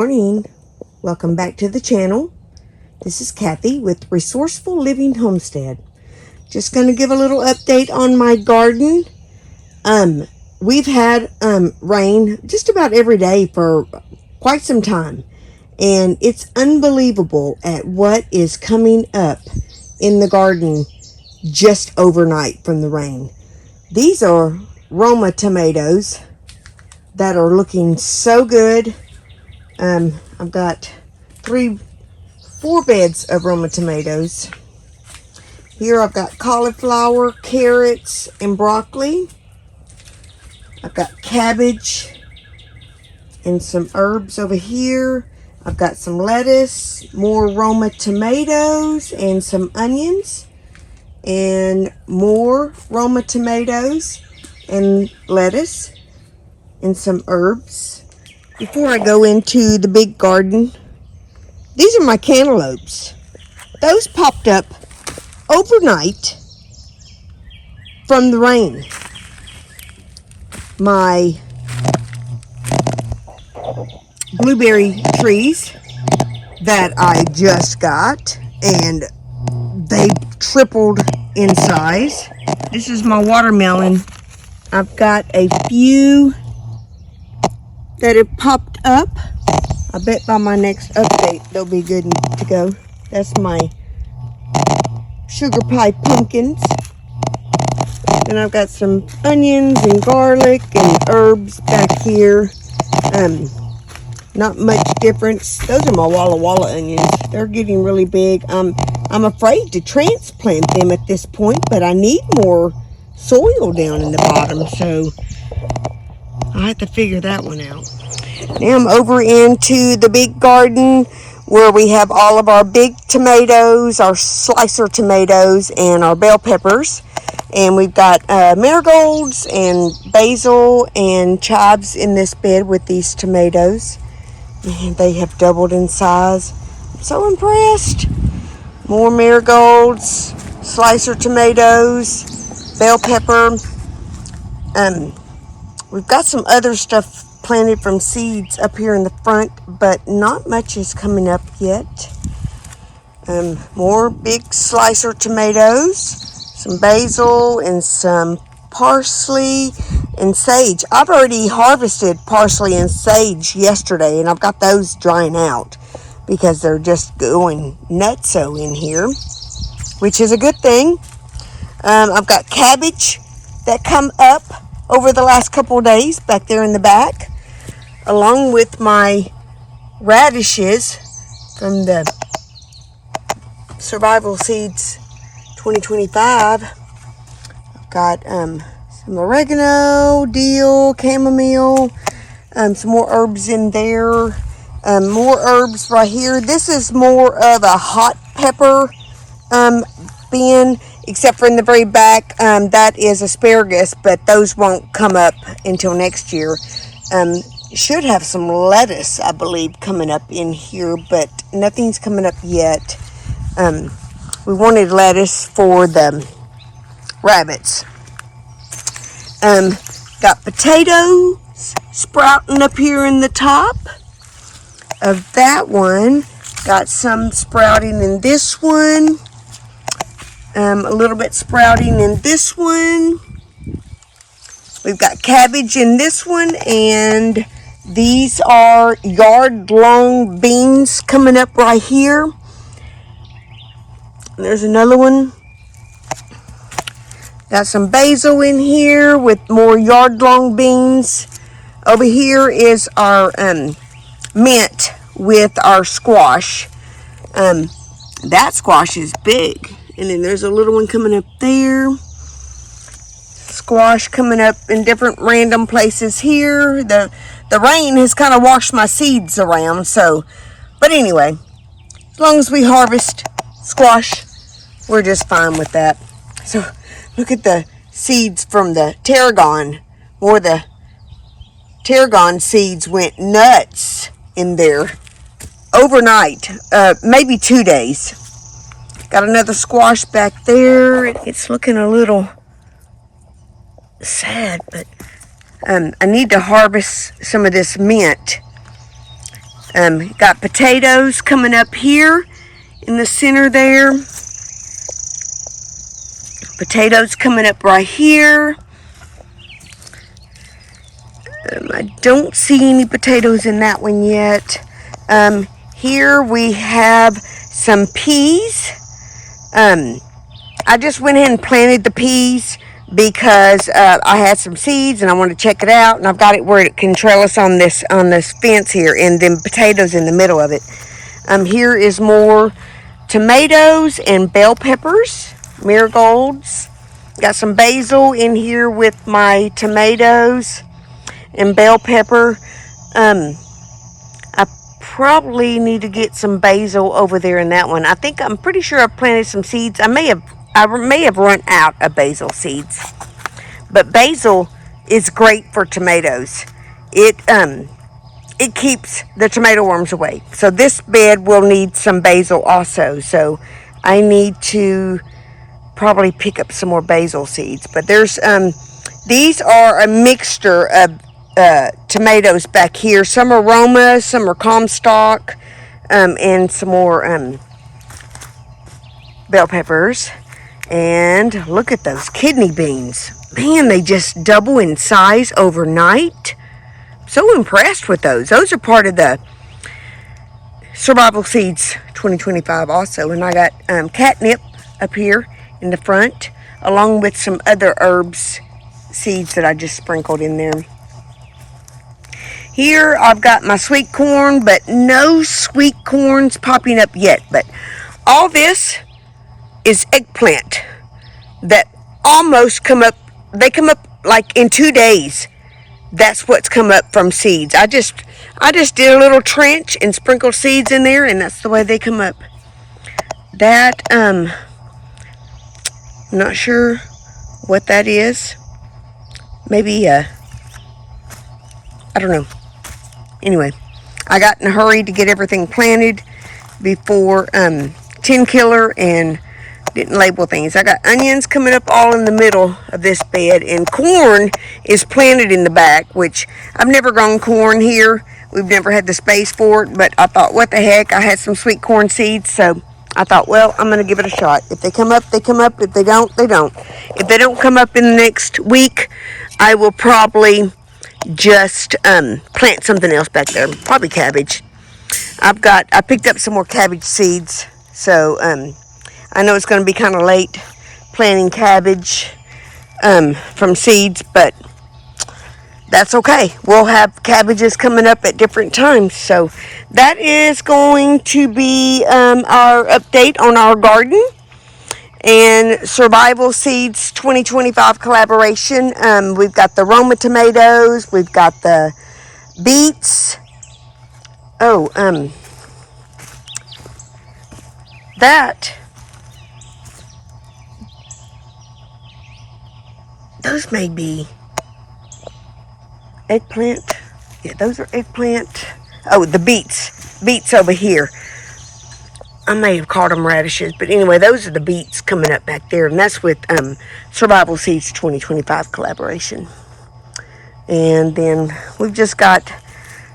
morning. Welcome back to the channel. This is Kathy with Resourceful Living Homestead. Just going to give a little update on my garden. We've had rain just about every day for quite some time, and it's unbelievable at what is coming up in the garden just overnight from the rain. These are Roma tomatoes that are looking so good. I've got 4 beds of Roma tomatoes. Here I've got cauliflower, carrots, and broccoli. I've got cabbage and some herbs over here. I've got some lettuce, more Roma tomatoes, and some onions, and more Roma tomatoes and lettuce and some herbs. Before I go into the big garden, these are my cantaloupes. Those popped up overnight from the rain. My blueberry trees that I just got, and they tripled in size. This is my watermelon. I've got a few that have popped up. I bet by my next update they'll be good to go. That's my sugar pie pumpkins. And I've got some onions and garlic and herbs back here. Not much difference. Those are my Walla Walla onions. They're getting really big. I'm afraid to transplant them at this point, but I need more soil down in the bottom, so I have to figure that one out. Now I'm over into the big garden where we have all of our big tomatoes, our slicer tomatoes, and our bell peppers. And we've got marigolds and basil and chives in this bed with these tomatoes. And they have doubled in size. I'm so impressed. More marigolds, slicer tomatoes, bell pepper. We've got some other stuff planted from seeds up here in the front, but not much is coming up yet. More big slicer tomatoes, some basil, and some parsley and sage. I've already harvested parsley and sage yesterday, and I've got those drying out because they're just going nutso in here, which is a good thing. I've got cabbage that come up over the last couple of days back there in the back, along with my radishes from the Survival Seeds 2025. I've got some oregano, dill, chamomile, some more herbs in there, more herbs right here. This is more of a hot pepper bin, except for in the very back, that is asparagus, but those won't come up until next year. Should have some lettuce, I believe, coming up in here, but nothing's coming up yet. We wanted lettuce for the rabbits. Got potatoes sprouting up here in the top of that one. Got some sprouting in this one. A little bit sprouting in this one. We've got cabbage in this one, and these are yard-long beans coming up right here. And there's another one. Got some basil in here with more yard-long beans. Over here is our mint with our squash. That squash is big. And then there's a little one coming up there. Squash coming up in different random places here. The rain has kind of washed my seeds around, so, but anyway, as long as we harvest squash, we're just fine with that. So look at the seeds from the tarragon. More the tarragon seeds went nuts in there overnight, maybe 2 days. Got another squash back there. It's looking a little sad, but I need to harvest some of this mint. Got potatoes coming up here in the center there. Potatoes coming up right here. I don't see any potatoes in that one yet. Here we have some peas. I just went ahead and planted the peas because I had some seeds and I wanted to check it out, and I've got it where it can trellis on this fence here, and then potatoes in the middle of it. Here is more tomatoes and bell peppers, marigolds. Got some basil in here with my tomatoes and bell pepper. I probably need to get some basil over there in that one. I'm pretty sure I planted some seeds. I may have run out of basil seeds, but basil is great for tomatoes. It keeps the tomato worms away. So this bed will need some basil also. So I need to probably pick up some more basil seeds. But there's these are a mixture of tomatoes back here. Some are Roma, some are Comstock, and some more bell peppers. And look at those kidney beans. Man, they just double in size overnight. So impressed with those. Those are part of the Survival Seeds 2025 also. And I got catnip up here in the front, along with some other herbs seeds that I just sprinkled in there. Here I've got my sweet corn, but no sweet corns popping up yet. But all this is eggplant that almost come up. They come up like in 2 days. That's what's come up from seeds. I just did a little trench and sprinkled seeds in there, and that's the way they come up. That I'm not sure what that is. Maybe I don't know. Anyway, I got in a hurry to get everything planted before 10 killer and didn't label things. I got onions coming up all in the middle of this bed, and corn is planted in the back, which I've never grown corn here. We've never had the space for it, but I thought, what the heck? I had some sweet corn seeds, so I thought, well, I'm going to give it a shot. If they come up, they come up. If they don't, they don't. If they don't come up in the next week, I will probably just plant something else back there. Probably cabbage. I picked up some more cabbage seeds, so I know it's going to be kind of late planting cabbage from seeds, but that's okay. We'll have cabbages coming up at different times. So that is going to be our update on our garden and Survival Seeds 2025 collaboration. We've got the Roma tomatoes. We've got the beets. Those may be eggplant. Yeah, those are eggplant. Oh, the beets. Beets over here. I may have called them radishes, but anyway, those are the beets coming up back there, and that's with Survival Seeds 2025 collaboration. And then we've just got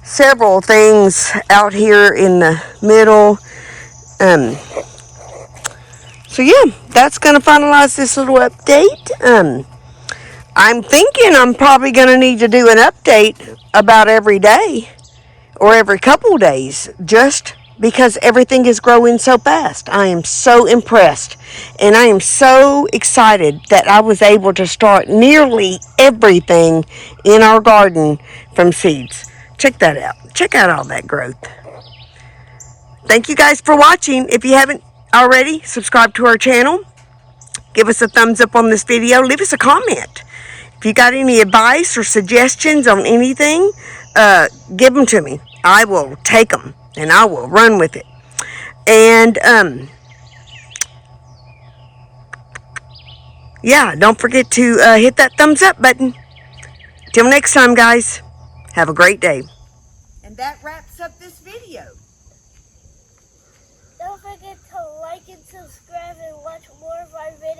several things out here in the middle. So yeah, that's going to finalize this little update. I'm thinking I'm probably going to need to do an update about every day or every couple days, just because everything is growing so fast. I am so impressed, and I am so excited that I was able to start nearly everything in our garden from seeds. Check that out. Check out all that growth. Thank you guys for watching. If you haven't already, subscribe to our channel. Give us a thumbs up on this video. Leave us a comment. If you got any advice or suggestions on anything, give them to me. I will take them and I will run with it. And yeah, don't forget to hit that thumbs up button. Till next time, guys, have a great day. And that wraps up this video. Don't forget to like and subscribe and watch more of our videos.